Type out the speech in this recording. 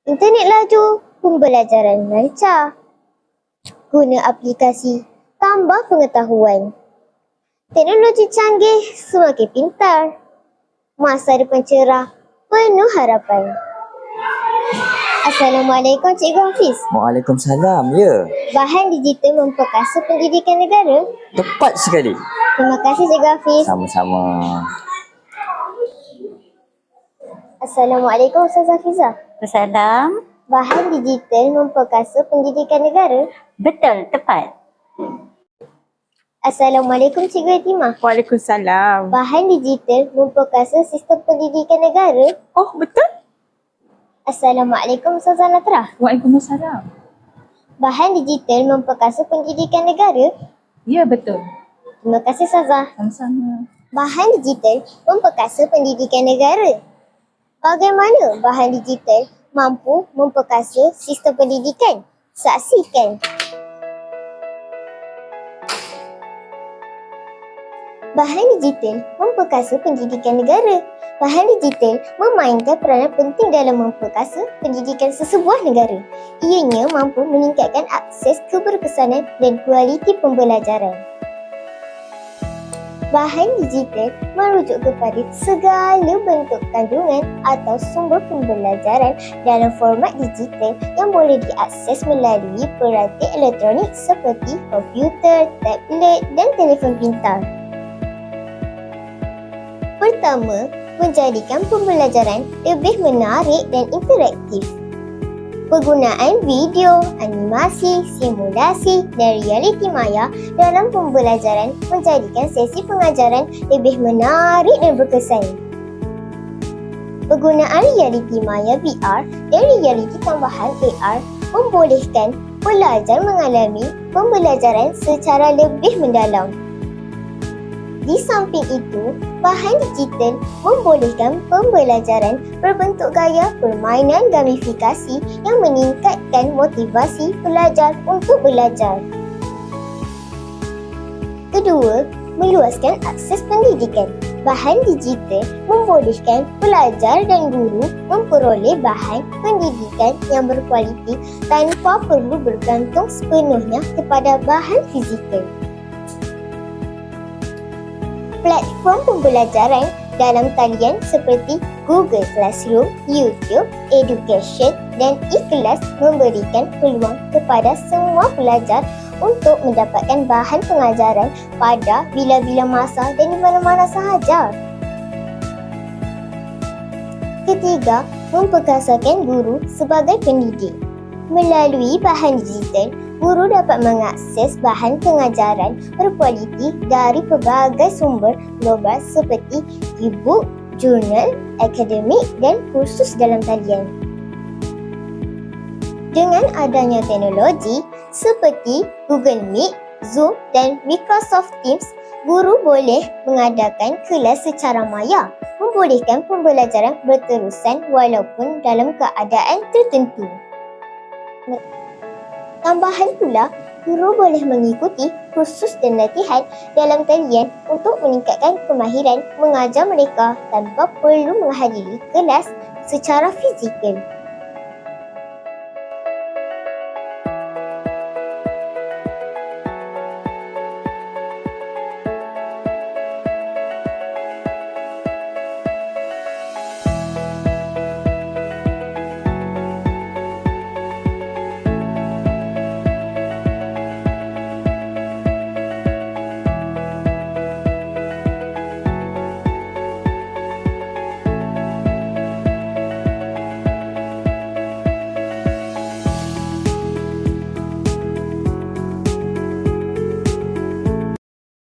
Internet laju, pembelajaran lancar. Guna aplikasi, tambah pengetahuan. Teknologi canggih semakin pintar. Masa depan cerah, penuh harapan. Assalamualaikum Cikgu Hafiz. Waalaikumsalam, ya. Bahan digital memperkasa pendidikan negara. Tepat sekali. Terima kasih Cikgu Hafiz. Sama-sama. Assalamualaikum Ustazah Hafizah. Salam. Bahan digital memperkasa pendidikan negara. Betul, tepat. Assalamualaikum Cikgu Yatimah. Waalaikumsalam. Bahan digital memperkasa sistem pendidikan negara. Oh, betul? Assalamualaikum Ustazah Latrah. Waalaikumsalam. Bahan digital memperkasa pendidikan negara. Ya, betul. Terima kasih Ustazah. Sama-sama. Bahan digital memperkasa pendidikan negara. Bagaimana bahan digital mampu memperkasa sistem pendidikan? Saksikan. Bahan digital memperkasa pendidikan negara. Bahan digital memainkan peranan penting dalam memperkasa pendidikan sesebuah negara. Ianya mampu meningkatkan akses keberkesanan dan kualiti pembelajaran. Bahan digital merujuk kepada segala bentuk kandungan atau sumber pembelajaran dalam format digital yang boleh diakses melalui peranti elektronik seperti komputer, tablet dan telefon pintar. Pertama, menjadikan pembelajaran lebih menarik dan interaktif. Penggunaan video, animasi, simulasi dan realiti maya dalam pembelajaran menjadikan sesi pengajaran lebih menarik dan berkesan. Penggunaan realiti maya VR dan realiti tambahan AR membolehkan pelajar mengalami pembelajaran secara lebih mendalam. Di samping itu, bahan digital membolehkan pembelajaran berbentuk gaya permainan gamifikasi yang meningkatkan motivasi pelajar untuk belajar. Kedua, meluaskan akses pendidikan. Bahan digital membolehkan pelajar dan guru memperoleh bahan pendidikan yang berkualiti tanpa perlu bergantung sepenuhnya kepada bahan fizikal. Platform pembelajaran dalam talian seperti Google Classroom, YouTube, Education dan iKelas memberikan peluang kepada semua pelajar untuk mendapatkan bahan pengajaran pada bila-bila masa dan di mana-mana sahaja. Ketiga, memperkasakan guru sebagai pendidik. Melalui bahan digital, guru dapat mengakses bahan pengajaran berkualiti dari pelbagai sumber global seperti e-book, jurnal, akademik dan kursus dalam talian. Dengan adanya teknologi seperti Google Meet, Zoom dan Microsoft Teams, guru boleh mengadakan kelas secara maya, membolehkan pembelajaran berterusan walaupun dalam keadaan tertentu. Tambahan pula, guru boleh mengikuti kursus dan latihan dalam talian untuk meningkatkan kemahiran mengajar mereka tanpa perlu menghadiri kelas secara fizikal.